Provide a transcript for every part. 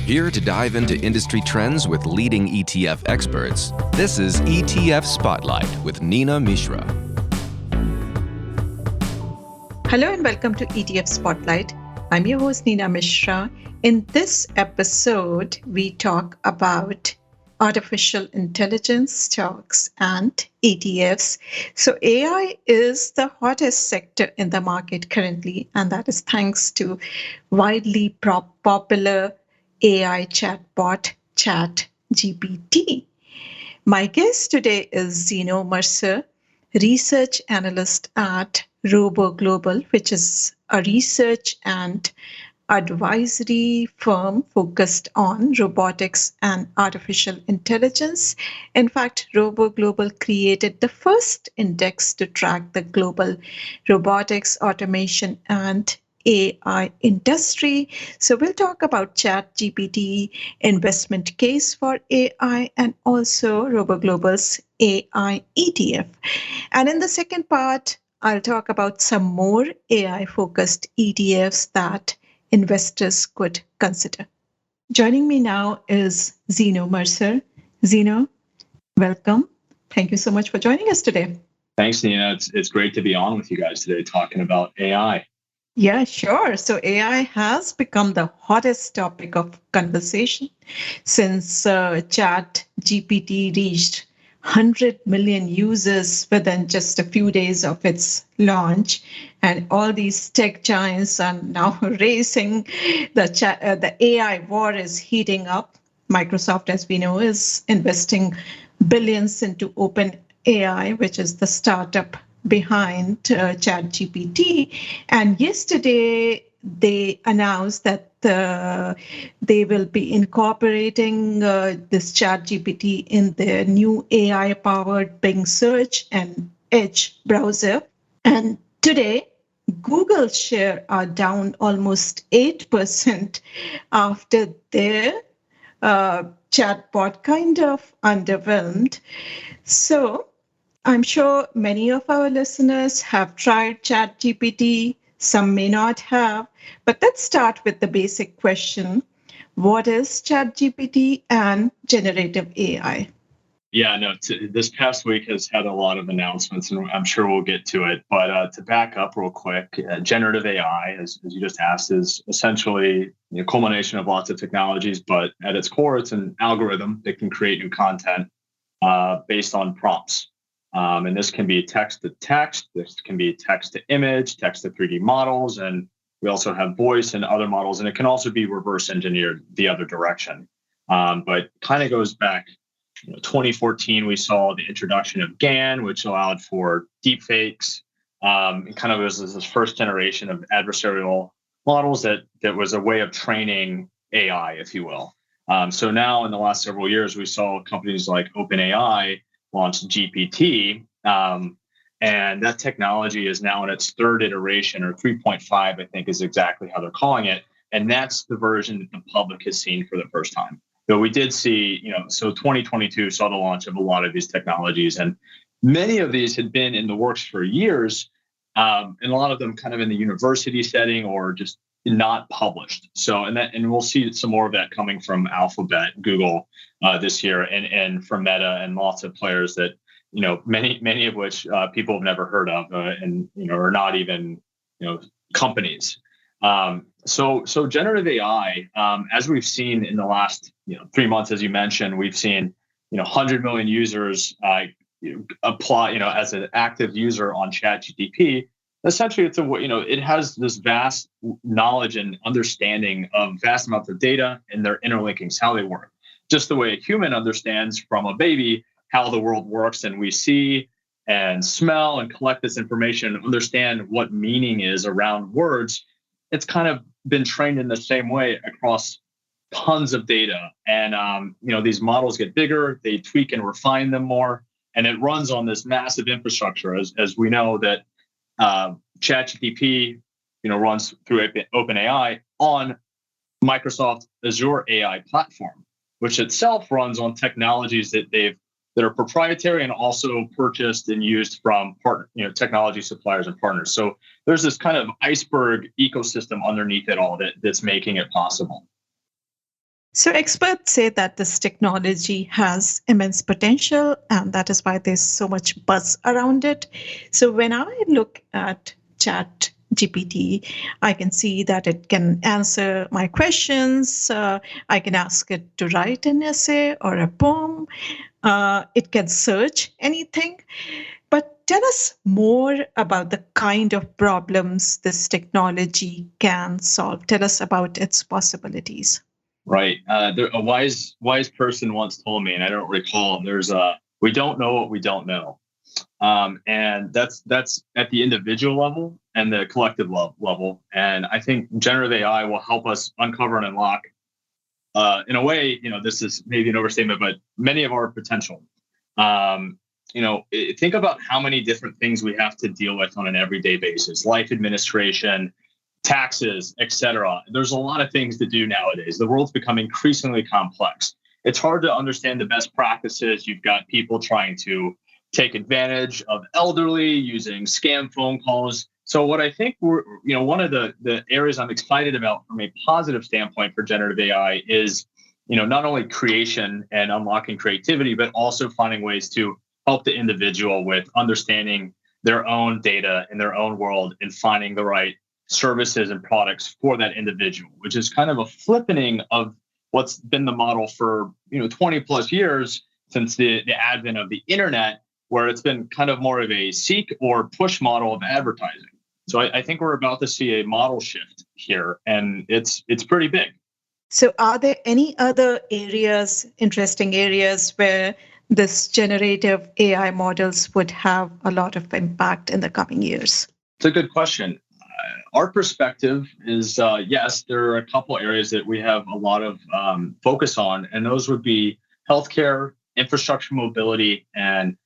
Here to dive into industry trends with leading ETF experts, this is ETF Spotlight with Nina Mishra. Hello and welcome to ETF Spotlight. I'm your host, Nina Mishra. In this episode, we talk about artificial intelligence stocks and ETFs. So AI is the hottest sector in the market currently, and that is thanks to widely popular AI chatbot ChatGPT. My guest today is Zeno Mercer, research analyst at ROBO Global, which is a research and advisory firm focused on robotics and artificial intelligence. In fact, ROBO Global created the first index to track the global robotics, automation, and AI industry. So we'll talk about ChatGPT, investment case for AI, and also ROBO Global's AI ETF. And in the second part, I'll talk about some more AI-focused ETFs that investors could consider. Joining me now is Zeno Mercer. Zeno, welcome. Thank you so much for joining us today. Thanks, Nina. It's great to be on with you guys today talking about AI. Yeah, sure. So AI has become the hottest topic of conversation since ChatGPT reached 100 million users within just a few days of its launch. And all these tech giants are now racing. The AI war is heating up. Microsoft, as we know, is investing billions into OpenAI, which is the startup behind ChatGPT. And yesterday, they announced that they will be incorporating this ChatGPT in their new AI-powered Bing search and Edge browser. And today, Google share are down almost 8% after their chatbot kind of underwhelmed. So I'm sure many of our listeners have tried ChatGPT. Some may not have, but let's start with the basic question. What is ChatGPT and generative AI? Yeah, no, this past week has had a lot of announcements, and I'm sure we'll get to it. But to back up real quick, generative AI, as you just asked, is essentially a culmination of lots of technologies, but at its core, it's an algorithm that can create new content based on prompts. And this can be text to text, this can be text to image, text to 3D models, and we also have voice and other models, and it can also be reverse engineered the other direction. But kind of goes back, 2014, we saw the introduction of GAN, which allowed for deepfakes. It kind of was this first generation of adversarial models that was a way of training AI, if you will. So now in the last several years, we saw companies like OpenAI launched GPT, and that technology is now in its third iteration, or 3.5, I think is exactly how they're calling it. And that's the version that the public has seen for the first time. So we did see, so 2022 saw the launch of a lot of these technologies, and many of these had been in the works for years, and a lot of them kind of in the university setting or just not published. So, and we'll see some more of that coming from Alphabet, Google this year, and from Meta, and lots of players that, many of which people have never heard of, and are not even, companies. So generative AI, as we've seen in the last 3 months, as you mentioned, we've seen 100 million users apply as an active user on ChatGPT. Essentially, it has this vast knowledge and understanding of vast amounts of data and their interlinkings, how they work. Just the way a human understands from a baby how the world works, and we see and smell and collect this information and understand what meaning is around words. It's kind of been trained in the same way across tons of data. And, these models get bigger, they tweak and refine them more, and it runs on this massive infrastructure, as we know that ChatGPT, runs through OpenAI on Microsoft Azure AI platform, which itself runs on technologies that are proprietary and also purchased and used from technology suppliers and partners. So there's this kind of iceberg ecosystem underneath it all that's making it possible. So experts say that this technology has immense potential, and that is why there's so much buzz around it. So when I look at ChatGPT, I can see that it can answer my questions. I can ask it to write an essay or a poem. It can search anything. But tell us more about the kind of problems this technology can solve. Tell us about its possibilities. Right. A wise person once told me, and I don't recall. There's we don't know what we don't know, and that's at the individual level and the collective level. And I think generative AI will help us uncover and unlock, in a way, this is maybe an overstatement, but many of our potential. Think about how many different things we have to deal with on an everyday basis: life administration, taxes, etc. There's a lot of things to do nowadays. The world's become increasingly complex. It's hard to understand the best practices. You've got people trying to take advantage of elderly using scam phone calls. So what I think one of the areas I'm excited about from a positive standpoint for generative AI is, not only creation and unlocking creativity, but also finding ways to help the individual with understanding their own data in their own world and finding the right services and products for that individual, which is kind of a flippening of what's been the model for 20 plus years since the advent of the internet, where it's been kind of more of a seek or push model of advertising. So I think we're about to see a model shift here, and it's pretty big. So are there any other interesting areas where this generative AI models would have a lot of impact in the coming years? It's a good question. Our perspective is, yes, there are a couple areas that we have a lot of focus on, and those would be healthcare, infrastructure mobility, and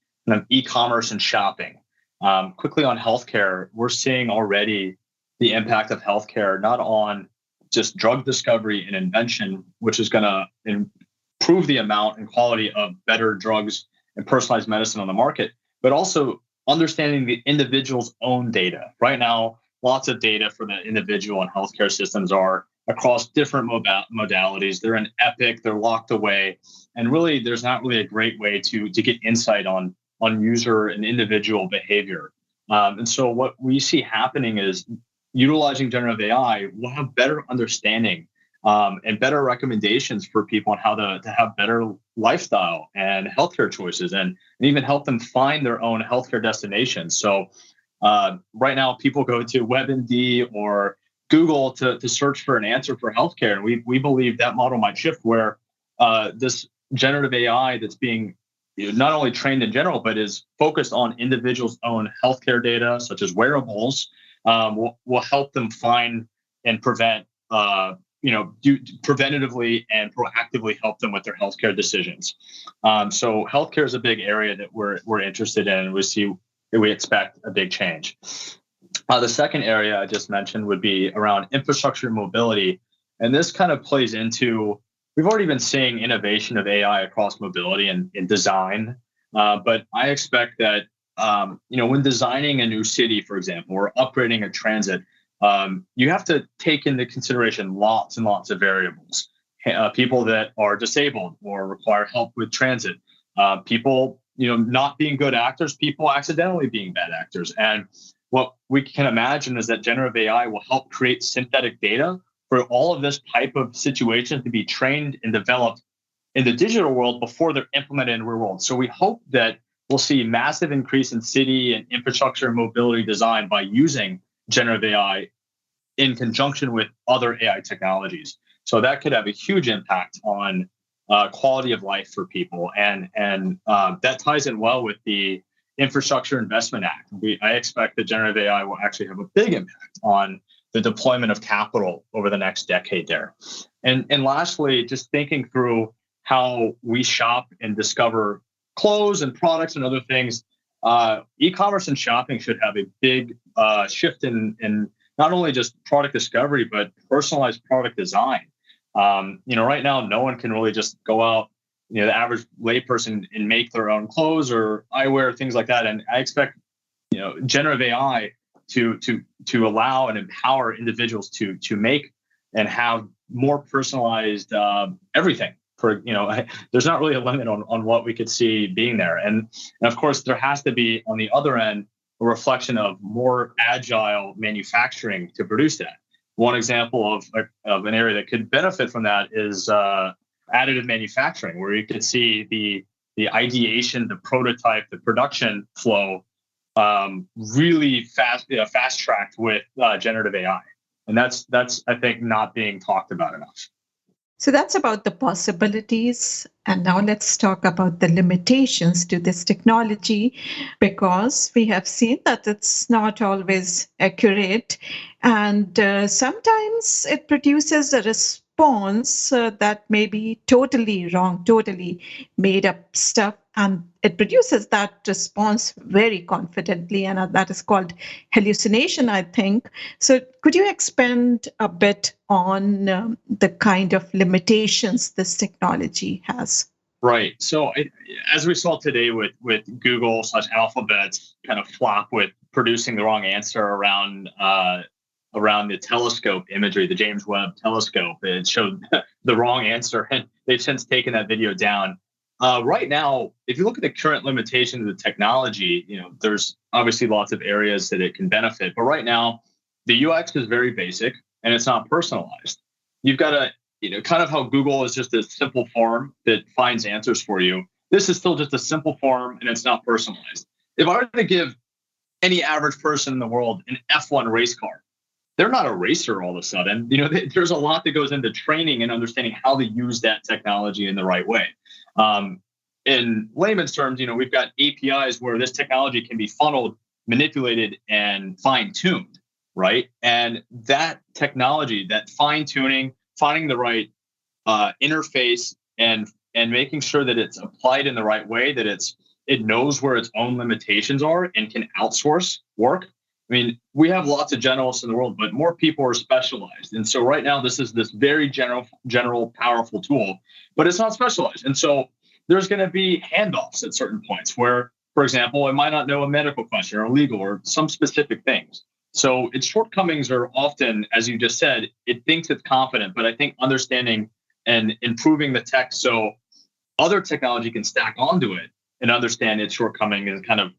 e-commerce and shopping. Quickly on healthcare, we're seeing already the impact of healthcare, not on just drug discovery and invention, which is going to improve the amount and quality of better drugs and personalized medicine on the market, but also understanding the individual's own data. Right now, lots of data for the individual and healthcare systems are across different modalities. They're in Epic, they're locked away, and really, there's not really a great way to get insight on user and individual behavior. And so what we see happening is utilizing generative AI, we'll have better understanding and better recommendations for people on how to have better lifestyle and healthcare choices, and even help them find their own healthcare destinations. So right now, people go to WebMD or Google to search for an answer for healthcare. And we believe that model might shift where this generative AI that's being not only trained in general, but is focused on individuals' own healthcare data, such as wearables, will help them find and prevent, do preventatively and proactively help them with their healthcare decisions. So healthcare is a big area that we're interested in, and we expect a big change. The second area I just mentioned would be around infrastructure and mobility. And this kind of plays into, we've already been seeing innovation of AI across mobility and in design. But I expect that, when designing a new city, for example, or upgrading a transit, you have to take into consideration lots and lots of variables. People that are disabled or require help with transit, people, not being good actors, people accidentally being bad actors. And what we can imagine is that generative AI will help create synthetic data for all of this type of situations to be trained and developed in the digital world before they're implemented in the real world. So we hope that we'll see massive increase in city and infrastructure and mobility design by using generative AI in conjunction with other AI technologies. So that could have a huge impact on quality of life for people. And that ties in well with the Infrastructure Investment Act. I expect that generative AI will actually have a big impact on the deployment of capital over the next decade there. And lastly, just thinking through how we shop and discover clothes and products and other things, e-commerce and shopping should have a big shift in not only just product discovery, but personalized product design. Right now, no one can really just go out, the average layperson, and make their own clothes or eyewear, things like that. And I expect, generative AI to allow and empower individuals to make and have more personalized everything. There's not really a limit on what we could see being there. And of course, there has to be, on the other end, a reflection of more agile manufacturing to produce that. One example of an area that could benefit from that is additive manufacturing, where you could see the ideation, the prototype, the production flow really fast tracked with generative AI. And that's I think not being talked about enough. So that's about the possibilities. And now let's talk about the limitations to this technology, because we have seen that it's not always accurate. And sometimes it produces a response that may be totally wrong, totally made up stuff. And it produces that response very confidently. And that is called hallucination, I think. So could you expand a bit on the kind of limitations this technology has? Right. So as we saw today with Google/Alphabet's kind of flop with producing the wrong answer around the telescope imagery, the James Webb Telescope, it showed the wrong answer, and they've since taken that video down. Right now, if you look at the current limitations of the technology, there's obviously lots of areas that it can benefit. But right now, the UX is very basic and it's not personalized. You've got to, kind of how Google is just a simple form that finds answers for you. This is still just a simple form and it's not personalized. If I were to give any average person in the world an F1 race car, they're not a racer all of a sudden. There's a lot that goes into training and understanding how to use that technology in the right way. In layman's terms, we've got APIs where this technology can be funneled, manipulated, and fine-tuned, right? And that technology, that fine-tuning, finding the right interface and making sure that it's applied in the right way, that it knows where its own limitations are and can outsource work. I mean, we have lots of generalists in the world, but more people are specialized. And so right now, this is this very general, powerful tool, but it's not specialized. And so there's going to be handoffs at certain points where, for example, it might not know a medical question or legal or some specific things. So its shortcomings are often, as you just said, it thinks it's confident, but I think understanding and improving the tech so other technology can stack onto it and understand its shortcoming and kind of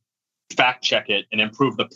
fact check it and improve the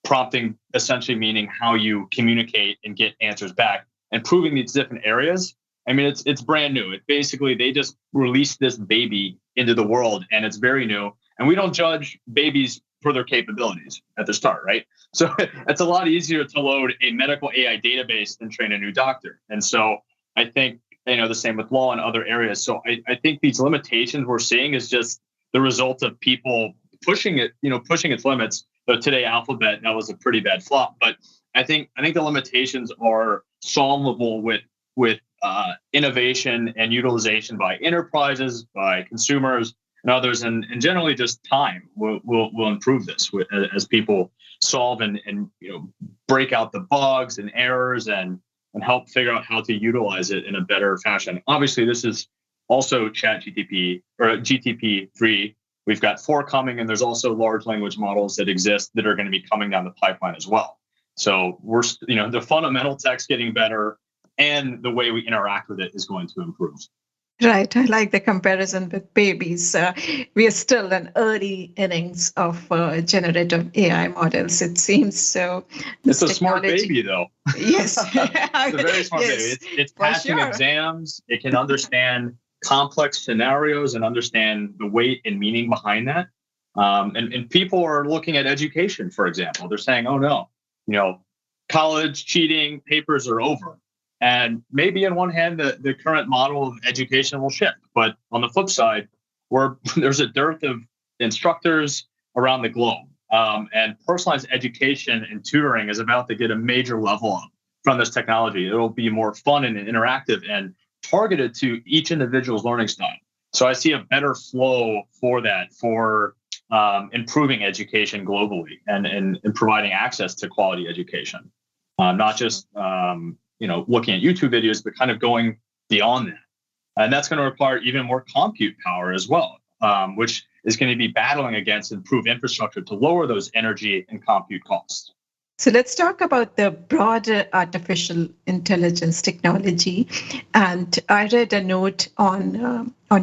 prompting, essentially meaning how you communicate and get answers back, and proving these different areas. I mean, it's brand new. It basically, they just released this baby into the world and it's very new. And we don't judge babies for their capabilities at the start, right? So it's a lot easier to load a medical AI database than train a new doctor. And so I think, the same with law and other areas. So I think these limitations we're seeing is just the result of people pushing its limits. So today, Alphabet, that was a pretty bad flop. But I think the limitations are solvable with innovation and utilization by enterprises, by consumers, and others, and generally just time will improve this as people solve and break out the bugs and errors and help figure out how to utilize it in a better fashion. Obviously, this is also ChatGPT or GTP3. We've got 4 coming, and there's also large language models that exist that are going to be coming down the pipeline as well. So we're, the fundamental tech's getting better, and the way we interact with it is going to improve. Right. I like the comparison with babies. We are still in early innings of generative AI models, it seems. So it's a smart baby, though. Yes. It's a very smart baby. It's passing exams. It can understand complex scenarios and understand the weight and meaning behind that. And people are looking at education, for example. They're saying, oh, no, college cheating papers are over. And maybe on one hand, the current model of education will shift. But on the flip side, there's a dearth of instructors around the globe. And personalized education and tutoring is about to get a major level up from this technology. It'll be more fun and interactive and targeted to each individual's learning style. So I see a better flow for that, for improving education globally and providing access to quality education, not just looking at YouTube videos, but kind of going beyond that. And that's going to require even more compute power as well, which is going to be battling against improved infrastructure to lower those energy and compute costs. So let's talk about the broader artificial intelligence technology. And I read a note on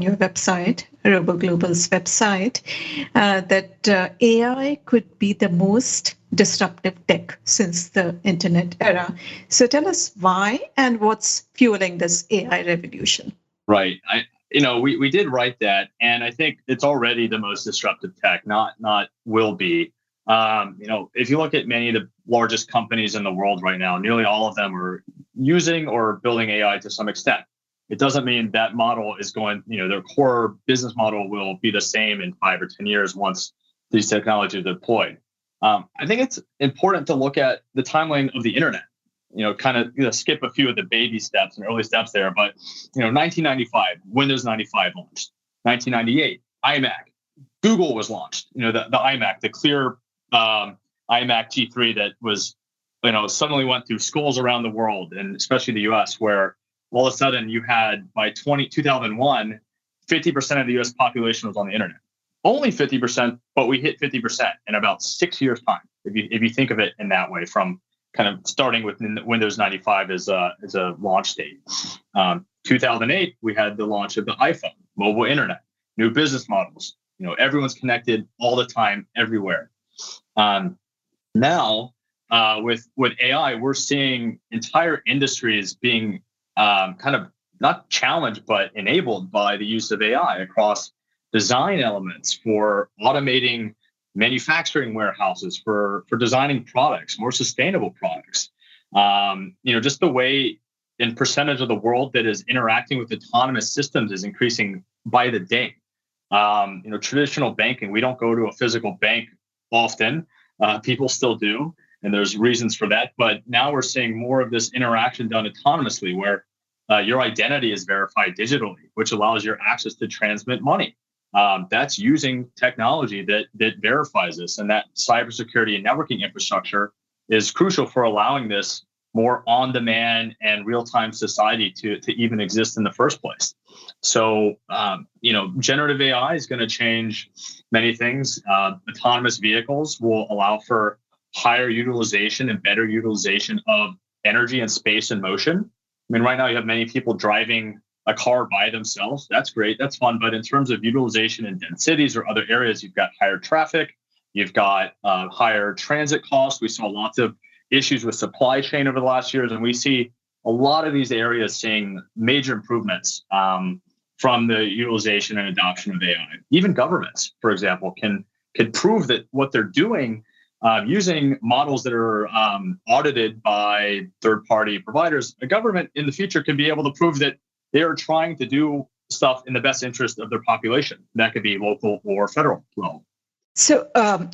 your website, ROBO Global's website, that AI could be the most disruptive tech since the internet era. So tell us why and what's fueling this AI revolution. Right. We did write that, and I think it's already the most disruptive tech, not will be. If you look at many of the largest companies in the world right now, nearly all of them are using or building AI to some extent. It doesn't mean that model is going, their core business model will be the same in 5 or 10 years once these technologies are deployed. I think it's important to look at the timeline of the internet. Skip a few of the baby steps and early steps there. But, 1995, Windows 95 launched. 1998, iMac. Google was launched. The iMac, the clear iMac G3 that was, suddenly went through schools around the world, and especially the US, where all of a sudden you had, by 2001, 50% of the US population was on the internet. Only 50%, but we hit 50% in about 6 years' time, if you think of it in that way, from kind of starting with Windows 95 as a launch date. 2008, we had the launch of the iPhone, mobile internet, new business models. Everyone's connected all the time, everywhere. Now, with AI, we're seeing entire industries being kind of not challenged, but enabled by the use of AI across design elements for automating manufacturing warehouses, for designing products, more sustainable products. Just the way in percentage of the world that is interacting with autonomous systems is increasing by the day. Traditional banking, we don't go to a physical bank often. People still do, and there's reasons for that. But now we're seeing more of this interaction done autonomously, where your identity is verified digitally, which allows your access to transmit money. That's using technology that verifies this, and that cybersecurity and networking infrastructure is crucial for allowing this more on-demand and real-time society to even exist in the first place. So, generative AI is going to change many things. Autonomous vehicles will allow for higher utilization and better utilization of energy and space and motion. I mean, right now you have many people driving a car by themselves. That's great. That's fun. But in terms of utilization in dense cities or other areas, you've got higher traffic. You've got higher transit costs. We saw lots of issues with supply chain over the last years, and we see a lot of these areas seeing major improvements from the utilization and adoption of AI. Even governments, for example, can prove that what they're doing using models that are audited by third-party providers. A government in the future can be able to prove that they are trying to do stuff in the best interest of their population. That could be local or federal level. So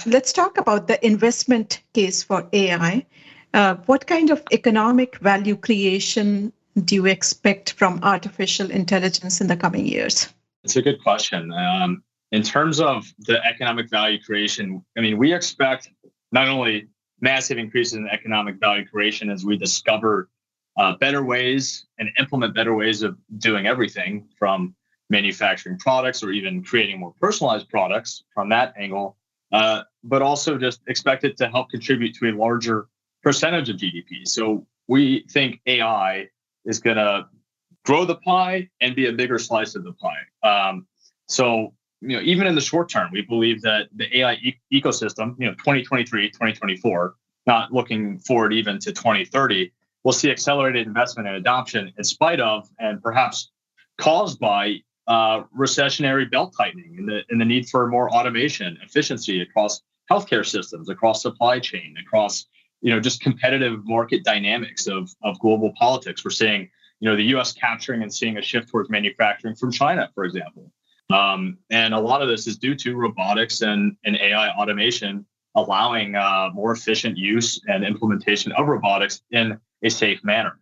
let's talk about the investment case for AI. What kind of economic value creation do you expect from artificial intelligence in the coming years? It's a good question. In terms of the economic value creation, I mean, we expect not only massive increases in economic value creation as we discover better ways and implement better ways of doing everything, from manufacturing products or even creating more personalized products from that angle, but also just expect it to help contribute to a larger percentage of GDP. So we think AI is going to grow the pie and be a bigger slice of the pie. Even in the short term, we believe that the AI ecosystem, 2023, 2024, not looking forward even to 2030, we'll see accelerated investment and adoption in spite of, and perhaps caused by, recessionary belt tightening and the need for more automation, efficiency across healthcare systems, across supply chain, across just competitive market dynamics of global politics. We're seeing the U.S. capturing and seeing a shift towards manufacturing from China, for example. And a lot of this is due to robotics and AI automation allowing more efficient use and implementation of robotics in a safe manner.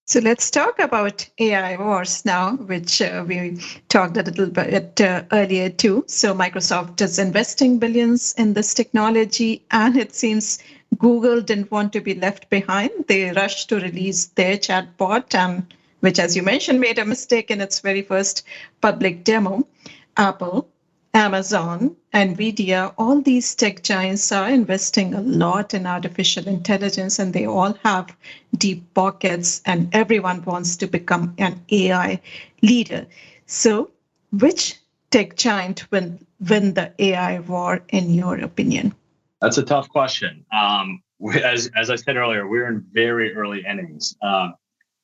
So let's talk about AI wars now, which we talked a little bit earlier too. So Microsoft is investing billions in this technology, and it seems Google didn't want to be left behind. They rushed to release their chatbot, which, as you mentioned, made a mistake in its very first public demo. Apple Amazon, Nvidia, all these tech giants are investing a lot in artificial intelligence, and they all have deep pockets, and everyone wants to become an AI leader. So, which tech giant will win the AI war, in your opinion? That's a tough question. As I said earlier, we're in very early innings.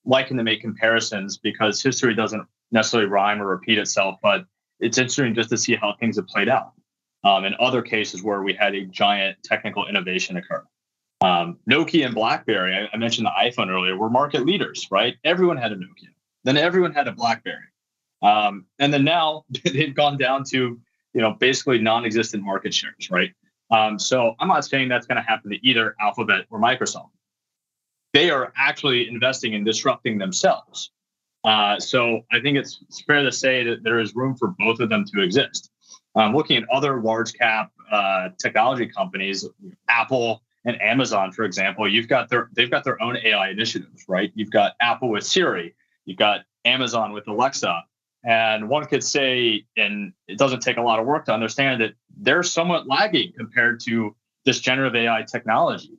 Liking to make comparisons because history doesn't necessarily rhyme or repeat itself, but it's interesting just to see how things have played out. In other cases where we had a giant technical innovation occur. Nokia and BlackBerry, I mentioned the iPhone earlier, were market leaders, right? Everyone had a Nokia. Then everyone had a BlackBerry. And then now they've gone down to, basically non-existent market shares, right? So I'm not saying that's going to happen to either Alphabet or Microsoft. They are actually investing in disrupting themselves. So I think it's fair to say that there is room for both of them to exist. Looking at other large cap technology companies, Apple and Amazon, for example, they've got their own AI initiatives, right? You've got Apple with Siri, you've got Amazon with Alexa, and one could say, and it doesn't take a lot of work to understand that they're somewhat lagging compared to this generative AI technology.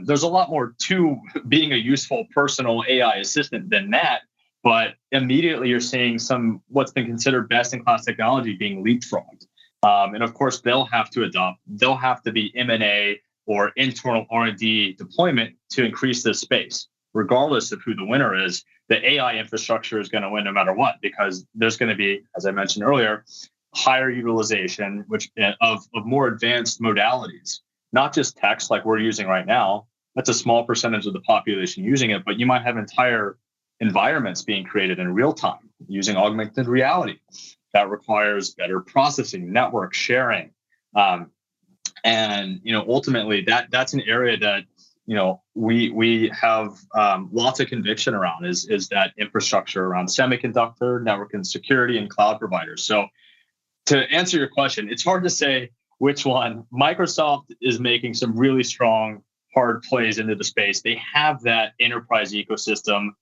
There's a lot more to being a useful personal AI assistant than that, but immediately you're seeing some what's been considered best-in-class technology being leapfrogged. And of course, they'll have to adopt. They'll have to be M&A or internal R&D deployment to increase this space. Regardless of who the winner is, the AI infrastructure is going to win no matter what, because there's going to be, as I mentioned earlier, higher utilization of more advanced modalities. Not just text like we're using right now. That's a small percentage of the population using it, but you might have entire environments being created in real time using augmented reality. That requires better processing, network sharing, and ultimately that's an area that we have lots of conviction around is that infrastructure around semiconductor, network and security, and cloud providers. So to answer your question, it's hard to say which one. Microsoft is making some really strong, hard plays into the space. They have that enterprise ecosystem,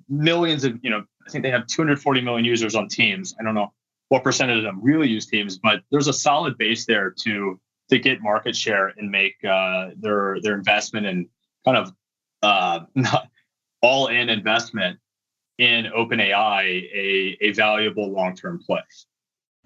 millions of, I think they have 240 million users on Teams. I don't know what percentage of them really use Teams, but there's a solid base there to get market share and make their investment and kind of not all-in investment in OpenAI a valuable long-term play.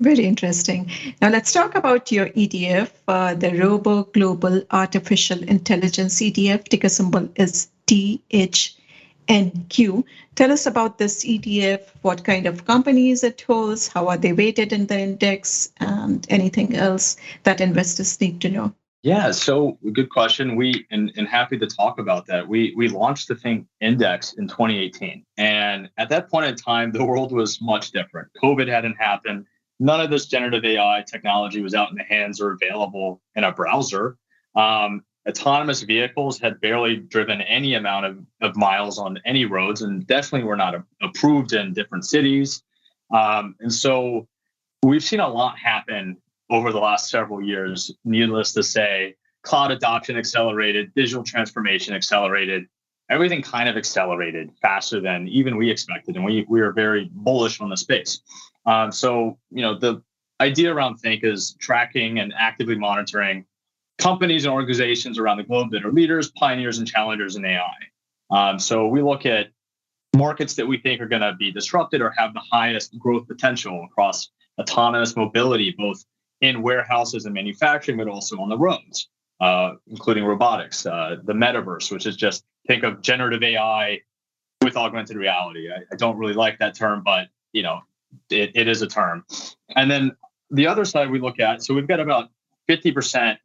Very interesting. Now let's talk about your ETF, the ROBO Global Artificial Intelligence ETF. Ticker symbol is THNQ. Tell us about this ETF, what kind of companies it holds, how are they weighted in the index, and anything else that investors need to know. Yeah, so good question. And happy to talk about that. We launched the Think Index in 2018. And at that point in time, the world was much different. COVID hadn't happened. None of this generative AI technology was out in the hands or available in a browser. Autonomous vehicles had barely driven any amount of miles on any roads, and definitely were not approved in different cities. And so we've seen a lot happen over the last several years. Needless to say, cloud adoption accelerated, digital transformation accelerated, everything kind of accelerated faster than even we expected. And we are very bullish on the space. So, the idea around Think is tracking and actively monitoring companies and organizations around the globe that are leaders, pioneers, and challengers in AI. So we look at markets that we think are going to be disrupted or have the highest growth potential across autonomous mobility, both in warehouses and manufacturing, but also on the roads, including robotics, the metaverse, which is just think of generative AI with augmented reality. I don't really like that term, but it is a term. And then the other side we look at, so we've got about 50%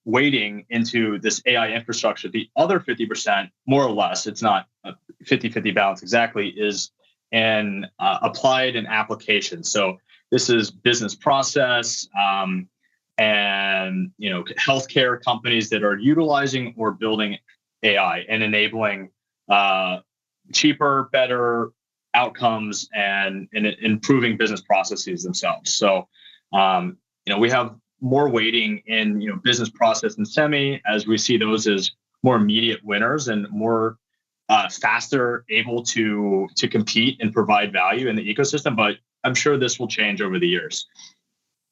weighting into this AI infrastructure. The other 50%, more or less, it's not a 50-50 balance exactly, is in applied and application. So this is business process and healthcare companies that are utilizing or building AI and enabling cheaper, better outcomes and improving business processes themselves. So we have more weighting in business process and semi, as we see those as more immediate winners and more faster able to compete and provide value in the ecosystem. But I'm sure this will change over the years.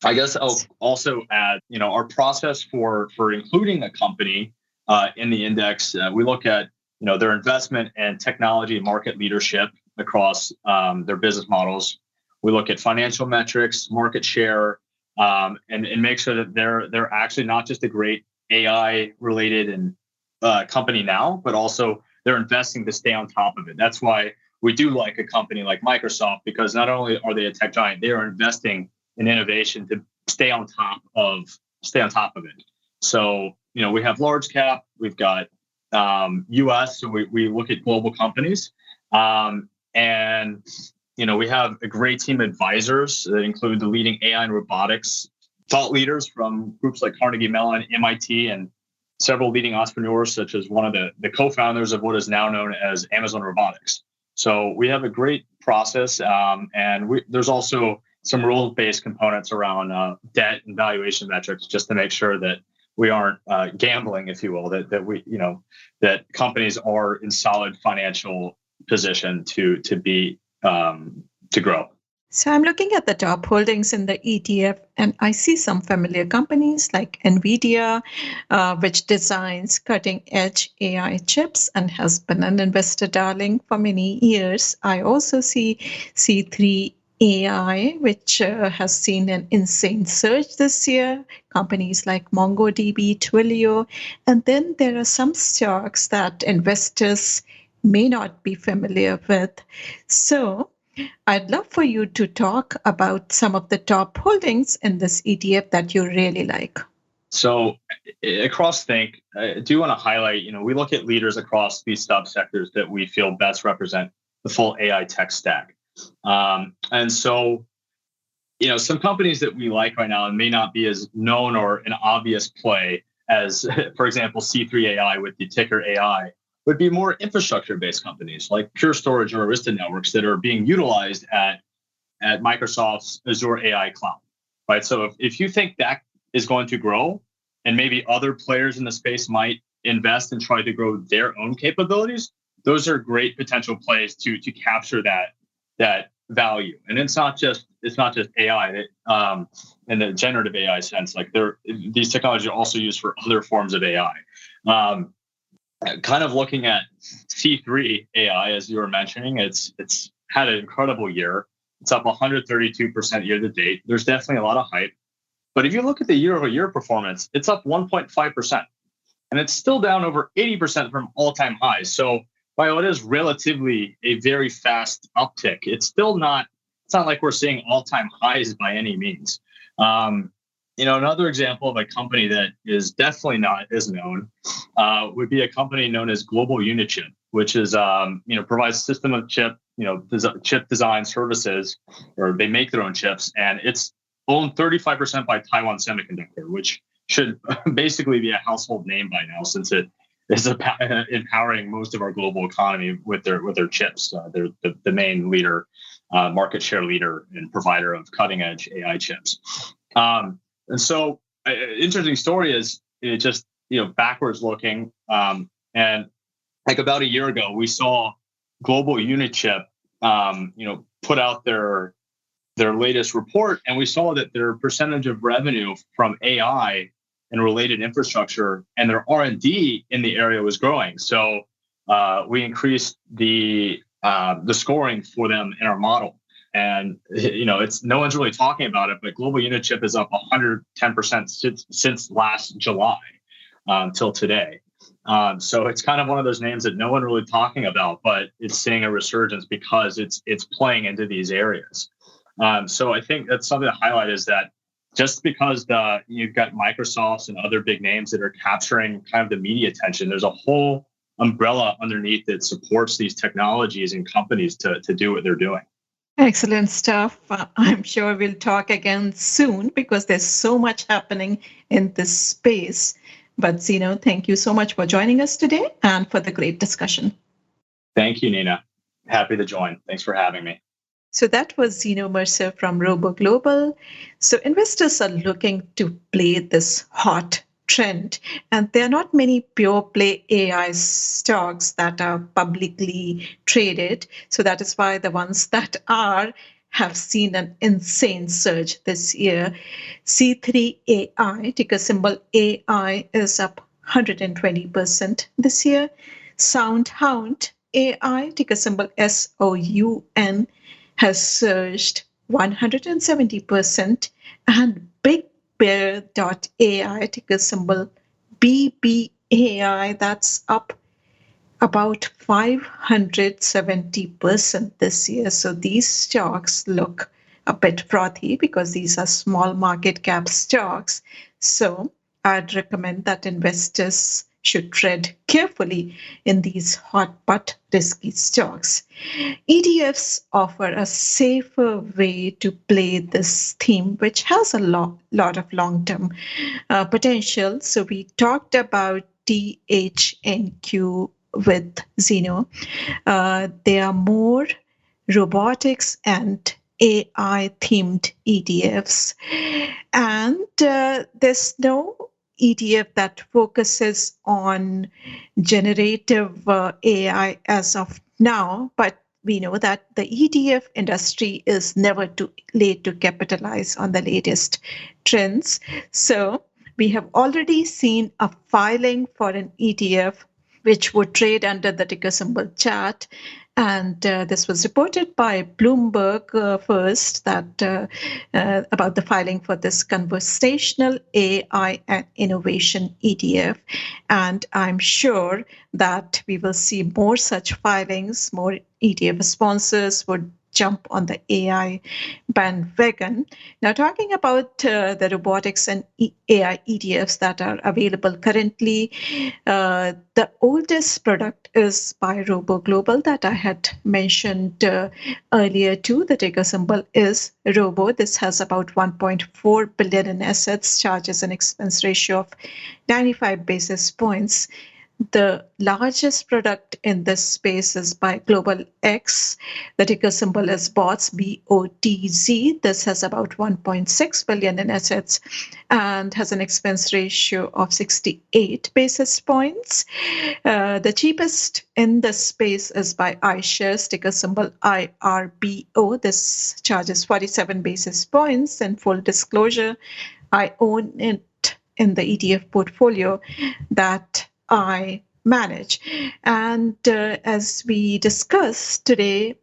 I guess I'll also add, our process for including a company in the index. We look at, their investment and technology market leadership across their business models. We look at financial metrics, market share, and make sure that they're actually not just a great AI related and company now, but also they're investing to stay on top of it. That's why we do like a company like Microsoft, because not only are they a tech giant, they are investing in innovation to stay on top of it. So, we have large cap, we've got US, so we look at global companies. And we have a great team of advisors that include the leading AI and robotics thought leaders from groups like Carnegie Mellon, MIT, and several leading entrepreneurs, such as one of the co-founders of what is now known as Amazon Robotics. So we have a great process, and there's also some rule-based components around debt and valuation metrics, just to make sure that we aren't gambling, if you will, that we that companies are in solid financial position to grow. So I'm looking at the top holdings in the ETF, and I see some familiar companies like NVIDIA, which designs cutting-edge AI chips and has been an investor darling for many years. I also see C3 AI, which has seen an insane surge this year, companies like MongoDB, Twilio, and then there are some stocks that investors may not be familiar with. So I'd love for you to talk about some of the top holdings in this ETF that you really like. So across Think, I do want to highlight, we look at leaders across these subsectors that we feel best represent the full AI tech stack. And so, some companies that we like right now and may not be as known or an obvious play as, for example, C3 AI with the ticker AI, would be more infrastructure-based companies like Pure Storage or Arista Networks that are being utilized at Microsoft's Azure AI cloud, right? So if you think that is going to grow, and maybe other players in the space might invest and try to grow their own capabilities, those are great potential plays to capture that value. And it's not just AI in the generative AI sense. Like these technologies are also used for other forms of AI. Kind of looking at C3 AI, as you were mentioning, it's had an incredible year. It's up 132% year to date. There's definitely a lot of hype. But if you look at the year-over-year performance, it's up 1.5%. And it's still down over 80% from all-time highs. So while it is relatively a very fast uptick, it's not like we're seeing all-time highs by any means. Another example of a company that is definitely not as known would be a company known as Global Unichip, which is provides system of chip, chip design services, or they make their own chips, and it's owned 35% by Taiwan Semiconductor, which should basically be a household name by now, since it is empowering most of our global economy with their chips. They're the main leader, market share leader, and provider of cutting edge AI chips. And so, interesting story is it just backwards looking, and like about a year ago, we saw Global Unichip, put out their latest report, and we saw that their percentage of revenue from AI and related infrastructure and their R&D in the area was growing. So we increased the scoring for them in our model. And it's no one's really talking about it, but Global Unichip is up 110% since last July till today. So it's kind of one of those names that no one really talking about, but it's seeing a resurgence because it's playing into these areas. So I think that's something to highlight, is that just because you've got Microsoft and other big names that are capturing kind of the media attention, there's a whole umbrella underneath that supports these technologies and companies to do what they're doing. Excellent stuff. I'm sure we'll talk again soon because there's so much happening in this space. But Zeno, thank you so much for joining us today and for the great discussion. Thank you, Nina. Happy to join. Thanks for having me. So that was Zeno Mercer from ROBO Global. So investors are looking to play this hot trend, and there are not many pure play AI stocks that are publicly traded. So that is why the ones that are have seen an insane surge this year. C3AI, ticker symbol AI, is up 120% this year. SOUN AI, ticker symbol SOUN, has surged 170%. And BigBear.ai, ticker symbol BBAI, that's up about 570% this year. So these stocks look a bit frothy because these are small market cap stocks. So I'd recommend that investors should tread carefully in these hot but risky stocks. ETFs offer a safer way to play this theme, which has a lot of long-term potential. So we talked about THNQ with Zeno. They are more robotics and AI themed ETFs. And there's no ETF that focuses on generative AI as of now, but we know that the ETF industry is never too late to capitalize on the latest trends. So we have already seen a filing for an ETF which would trade under the ticker symbol CHAT. And this was reported by Bloomberg first that about the filing for this conversational AI and innovation ETF. And I'm sure that we will see more such filings, more ETF sponsors would jump on the AI bandwagon. Now, talking about the robotics and AI ETFs that are available currently, the oldest product is by ROBO Global that I had mentioned earlier too. The ticker symbol is ROBO. This has about 1.4 billion in assets, charges an expense ratio of 95 basis points. The largest product in this space is by Global X. The ticker symbol is BOTZ, BOTZ. This has about 1.6 billion in assets and has an expense ratio of 68 basis points. The cheapest in this space is by iShares, ticker symbol IRBO. This charges 47 basis points. And full disclosure, I own it in the ETF portfolio that I manage. And as we discussed today,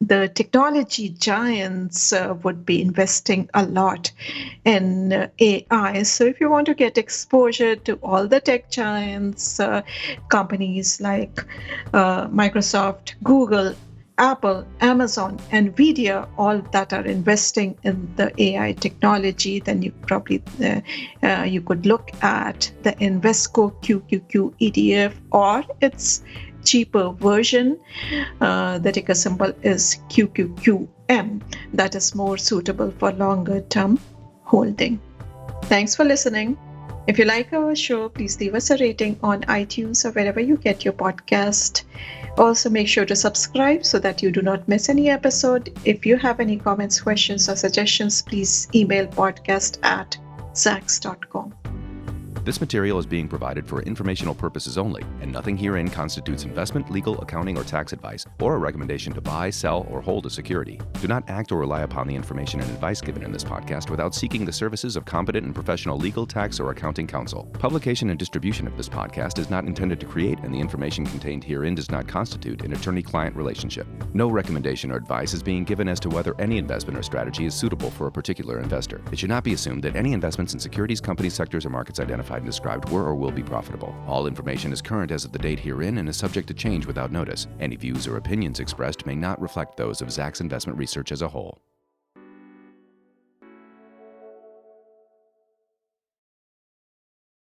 the technology giants would be investing a lot in AI. So if you want to get exposure to all the tech giants, companies like Microsoft, Google, Apple, Amazon, NVIDIA, all that are investing in the AI technology, then you probably you could look at the Invesco QQQ ETF or its cheaper version. The ticker symbol is QQQM. That is more suitable for longer term holding. Thanks for listening. If you like our show, please leave us a rating on iTunes or wherever you get your podcast. Also, make sure to subscribe so that you do not miss any episode. If you have any comments, questions, or suggestions, please email podcast@zacks.com. This material is being provided for informational purposes only, and nothing herein constitutes investment, legal, accounting, or tax advice, or a recommendation to buy, sell, or hold a security. Do not act or rely upon the information and advice given in this podcast without seeking the services of competent and professional legal, tax, or accounting counsel. Publication and distribution of this podcast is not intended to create, and the information contained herein does not constitute an attorney-client relationship. No recommendation or advice is being given as to whether any investment or strategy is suitable for a particular investor. It should not be assumed that any investments in securities, companies, sectors, or markets identified and described were or will be profitable. All information is current as of the date herein and is subject to change without notice. Any views or opinions expressed may not reflect those of Zacks Investment Research as a whole.